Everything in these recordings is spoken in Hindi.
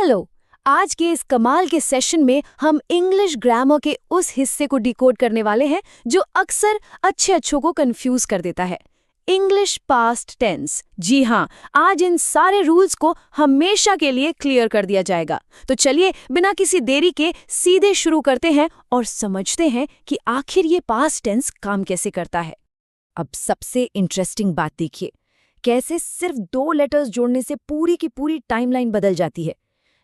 हेलो। आज के इस कमाल के सेशन में हम इंग्लिश ग्रामर के उस हिस्से को डिकोड करने वाले हैं जो अक्सर अच्छों को कंफ्यूज कर देता है, इंग्लिश पास्ट टेंस। जी हाँ, आज इन सारे रूल्स को हमेशा के लिए क्लियर कर दिया जाएगा। तो चलिए बिना किसी देरी के सीधे शुरू करते हैं और समझते हैं कि आखिर ये पास्ट टेंस काम कैसे करता है। अब सबसे इंटरेस्टिंग बात देखिए, कैसे सिर्फ 2 लेटर्स जोड़ने से पूरी की पूरी टाइमलाइन बदल जाती है।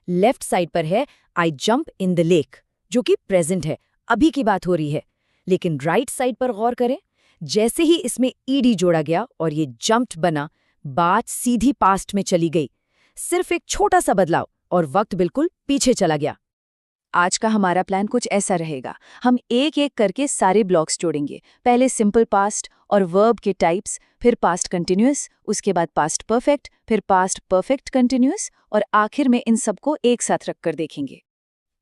लेफ्ट साइड पर है I jump in the lake, जो कि प्रेजेंट है, अभी की बात हो रही है। लेकिन राइट साइड पर गौर करें, जैसे ही इसमें ईडी जोड़ा गया और ये जंप्ड बना, बात सीधी पास्ट में चली गई। सिर्फ एक छोटा सा बदलाव और वक्त बिल्कुल पीछे चला गया। आज का हमारा प्लान कुछ ऐसा रहेगा। हम एक एक करके सारे ब्लॉक्स जोड़ेंगे। पहले सिंपल पास्ट और वर्ब के टाइप्स, फिर पास्ट कंटिन्यूअस, उसके बाद पास्ट परफेक्ट, फिर पास्ट परफेक्ट कंटिन्यूअस और आखिर में इन सबको एक साथ रखकर देखेंगे।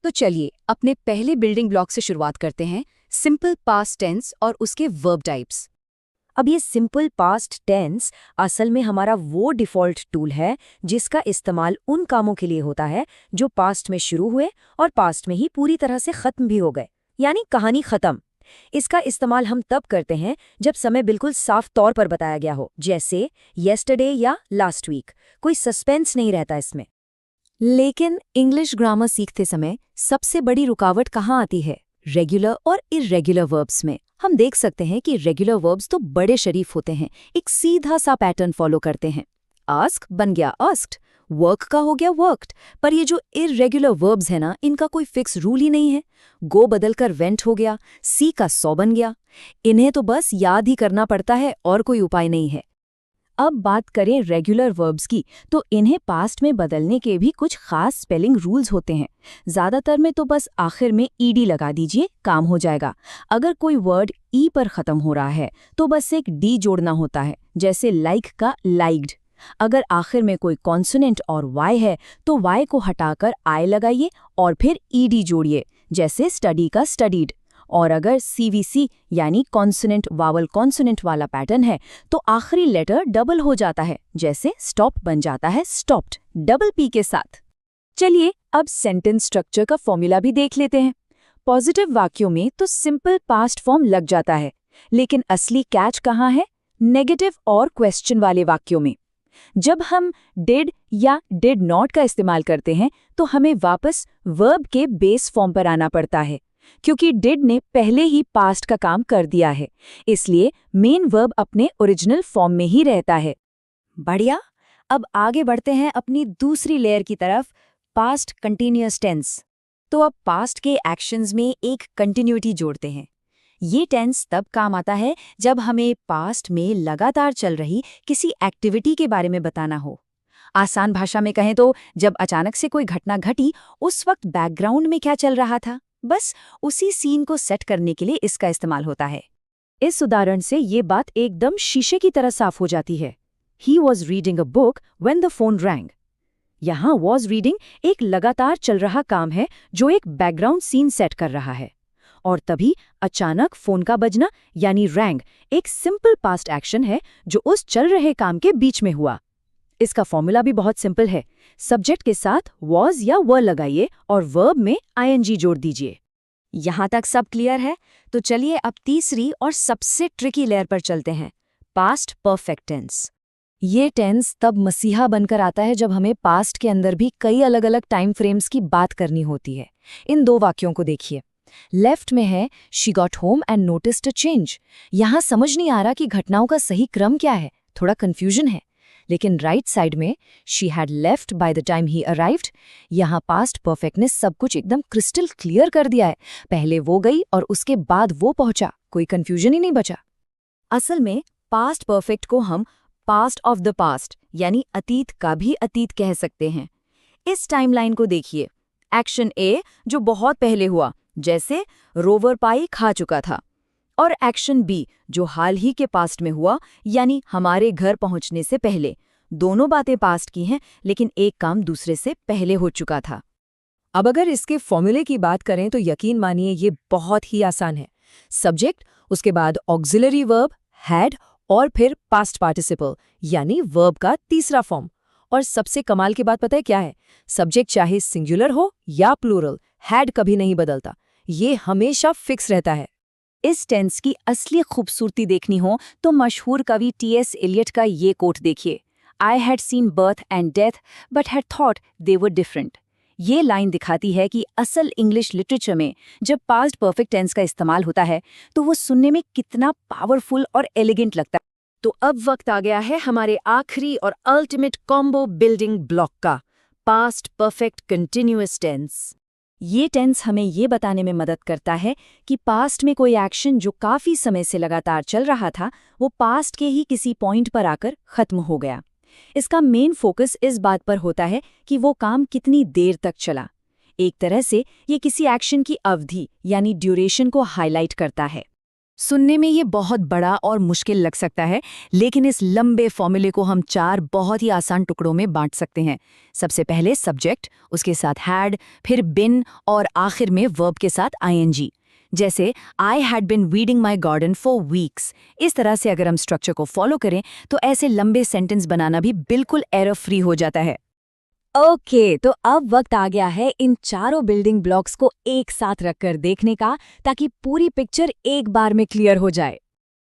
तो चलिए अपने पहले बिल्डिंग ब्लॉक से शुरुआत करते हैं, सिंपल पास्ट टेंस और उसके वर्ब टाइप्स। अब ये सिंपल पास्ट टेंस असल में हमारा वो डिफ़ॉल्ट टूल है जिसका इस्तेमाल उन कामों के लिए होता है जो पास्ट में शुरू हुए और पास्ट में ही पूरी तरह से ख़त्म भी हो गए, यानी कहानी ख़त्म। इसका इस्तेमाल हम तब करते हैं जब समय बिल्कुल साफ तौर पर बताया गया हो, जैसे येस्टरडे या लास्ट वीक। कोई सस्पेंस नहीं रहता इसमें। लेकिन इंग्लिश ग्रामर सीखते समय सबसे बड़ी रुकावट कहाँ आती है? रेगुलर और इर्रेगुलर वर्ब्स में। हम देख सकते हैं कि रेगुलर वर्ब्स तो बड़े शरीफ होते हैं, एक सीधा सा पैटर्न फॉलो करते हैं। आस्क बन गया आस्क्ड, वर्क का हो गया वर्क्ड। पर ये जो इर्रेगुलर वर्ब्स है ना, इनका कोई फिक्स रूल ही नहीं है। गो बदलकर वेंट हो गया, सी का सॉ बन गया। इन्हें तो बस याद ही करना पड़ता है और कोई उपाय नहीं है। अब बात करें रेगुलर वर्ब्स की, तो इन्हें पास्ट में बदलने के भी कुछ खास स्पेलिंग रूल्स होते हैं। ज़्यादातर में तो बस आखिर में ईडी लगा दीजिए, काम हो जाएगा। अगर कोई वर्ड ई पर ख़त्म हो रहा है तो बस एक डी जोड़ना होता है, जैसे लाइक का लाइक्ड। अगर आखिर में कोई कॉन्सोनेंट और वाई है तो वाई को हटाकर आई लगाइए और फिर ईडी जोड़िए, जैसे स्टडी का स्टडीड। और अगर सीवीसी यानी कॉन्सोनेंट वावल कॉन्सोनेंट वाला पैटर्न है तो आखिरी लेटर डबल हो जाता है, जैसे स्टॉप बन जाता है स्टॉप्ड, डबल पी के साथ। चलिए अब सेंटेंस स्ट्रक्चर का फॉर्मूला भी देख लेते हैं। पॉजिटिव वाक्यों में तो सिंपल पास्ट फॉर्म लग जाता है, लेकिन असली कैच कहाँ है? नेगेटिव और क्वेश्चन वाले वाक्यों में। जब हम डिड या डिड नॉट का इस्तेमाल करते हैं तो हमें वापस वर्ब के बेस फॉर्म पर आना पड़ता है, क्योंकि डिड ने पहले ही पास्ट का काम कर दिया है, इसलिए मेन वर्ब अपने ओरिजिनल फॉर्म में ही रहता है। बढ़िया, अब आगे बढ़ते हैं अपनी दूसरी लेयर की तरफ, पास्ट कंटिन्यूअस टेंस। तो अब पास्ट के एक्शंस में एक कंटिन्यूटी जोड़ते हैं। ये टेंस तब काम आता है जब हमें पास्ट में लगातार चल रही किसी एक्टिविटी के बारे में बताना हो। आसान भाषा में कहें तो जब अचानक से कोई घटना घटी, उस वक्त बैकग्राउंड में क्या चल रहा था, बस उसी सीन को सेट करने के लिए इसका इस्तेमाल होता है। इस उदाहरण से ये बात एकदम शीशे की तरह साफ हो जाती है। He was reading a book when the phone rang। यहाँ was reading एक लगातार चल रहा काम है जो एक बैकग्राउंड सीन सेट कर रहा है, और तभी अचानक फोन का बजना यानी रैंग एक सिंपल पास्ट एक्शन है जो उस चल रहे काम के बीच में हुआ। इसका फॉर्मूला भी बहुत सिंपल है। सब्जेक्ट के साथ was या were लगाइए और वर्ब में ing जोड़ दीजिए। यहाँ तक सब क्लियर है? तो चलिए अब तीसरी और सबसे ट्रिकी लेयर पर चलते हैं, पास्ट परफेक्ट टेंस। ये टेंस तब मसीहा बनकर आता है जब हमें पास्ट के अंदर भी कई अलग अलग टाइम फ्रेम्स की बात करनी होती है। इन 2 वाक्यों को देखिए। लेफ्ट में है she got home and noticed a change. यहाँ समझ नहीं आ रहा कि घटनाओं का सही क्रम क्या है, थोड़ा कंफ्यूजन है। लेकिन राइट साइड में she had left by the time he arrived, यहाँ पास्ट परफेक्ट ने सब कुछ एकदम क्रिस्टल क्लियर कर दिया है। पहले वो गई और उसके बाद वो पहुंचा, कोई कंफ्यूजन ही नहीं बचा। असल में पास्ट परफेक्ट को हम पास्ट ऑफ द पास्ट यानी अतीत का भी अतीत कह सकते हैं। इस टाइमलाइन को देखिए। एक्शन ए जो बहुत पहले हुआ, जैसे रोवर पाई खा चुका था, और एक्शन बी जो हाल ही के पास्ट में हुआ, यानी हमारे घर पहुंचने से पहले। दोनों बातें पास्ट की हैं, लेकिन एक काम दूसरे से पहले हो चुका था। अब अगर इसके फॉर्मूले की बात करें तो यकीन मानिए ये बहुत ही आसान है। सब्जेक्ट, उसके बाद ऑक्सिलरी वर्ब हैड और फिर पास्ट पार्टिसिपल यानी वर्ब का तीसरा फॉर्म, और सबसे कमाल की बात पता है क्या है? सब्जेक्ट चाहे सिंगुलर हो या प्लूरल, हैड कभी नहीं बदलता। ये हमेशा फिक्स रहता है। इस टेंस की असली खूबसूरती देखनी हो तो मशहूर कवि टी.एस. एलियट का ये कोट देखिए, I had seen birth and death but had thought they were different. ये लाइन दिखाती है कि असल इंग्लिश लिटरेचर में जब पास्ट परफेक्ट टेंस का इस्तेमाल होता है तो वो सुनने में कितना पावरफुल और एलिगेंट लगता है। तो अब वक्त आ गया है हमारे आखिरी और अल्टीमेट कॉम्बो बिल्डिंग ब्लॉक का, पास्ट परफेक्ट कंटिन्यूअस टेंस। ये टेंस हमें ये बताने में मदद करता है कि पास्ट में कोई एक्शन जो काफी समय से लगातार चल रहा था वो पास्ट के ही किसी पॉइंट पर आकर खत्म हो गया। इसका मेन फोकस इस बात पर होता है कि वो काम कितनी देर तक चला। एक तरह से ये किसी एक्शन की अवधि यानी ड्यूरेशन को हाईलाइट करता है। सुनने में ये बहुत बड़ा और मुश्किल लग सकता है, लेकिन इस लंबे फॉर्मूले को हम 4 बहुत ही आसान टुकड़ों में बांट सकते हैं। सबसे पहले सब्जेक्ट, उसके साथ हैड, फिर बिन और आखिर में वर्ब के साथ आईएनजी। जैसे I had been weeding my garden for weeks. इस तरह से अगर हम स्ट्रक्चर को फॉलो करें तो ऐसे लंबे सेंटेंस बनाना भी बिल्कुल एरर फ्री हो जाता है। ओके, तो अब वक्त आ गया है इन चारों बिल्डिंग ब्लॉक्स को एक साथ रखकर देखने का, ताकि पूरी पिक्चर एक बार में क्लियर हो जाए।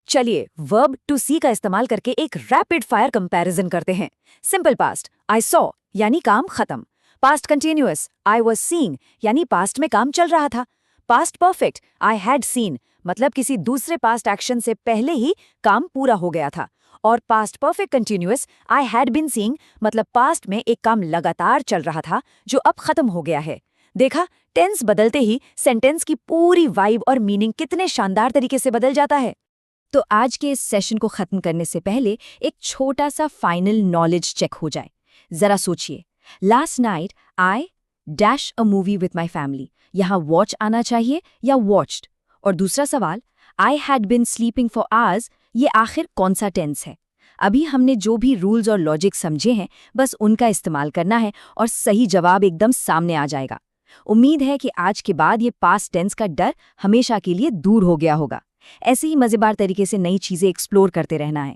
चलिए वर्ब टू सी का इस्तेमाल करके एक रैपिड फायर कंपैरिजन करते हैं। सिंपल पास्ट, आई सॉ यानी काम खत्म। Past continuous, I was seeing यानी पास्ट में काम चल रहा था। Past perfect, I had seen मतलब किसी दूसरे पास्ट एक्शन से पहले ही काम पूरा हो गया था। और past perfect continuous, I had been seeing मतलब पास्ट में एक काम लगातार चल रहा था जो अब खत्म हो गया है। देखा, टेंस बदलते ही सेंटेंस की पूरी वाइब और मीनिंग कितने शानदार तरीके से बदल जाता है। तो आज के इस सेशन को खत्म करने से पहले एक छोटा सा फाइनल नॉलेज चेक हो जाए। जरा सोचिए, last night I dash a movie with my family, यहाँ वॉच आना चाहिए या वॉच्ड? और दूसरा सवाल, I had been sleeping for hours, ये आखिर कौन सा टेंस है? अभी हमने जो भी रूल्स और लॉजिक समझे हैं बस उनका इस्तेमाल करना है और सही जवाब एकदम सामने आ जाएगा। उम्मीद है कि आज के बाद ये पास्ट टेंस का डर हमेशा के लिए दूर हो गया होगा। ऐसे ही मजेदार तरीके से नई चीजें एक्सप्लोर करते रहना है।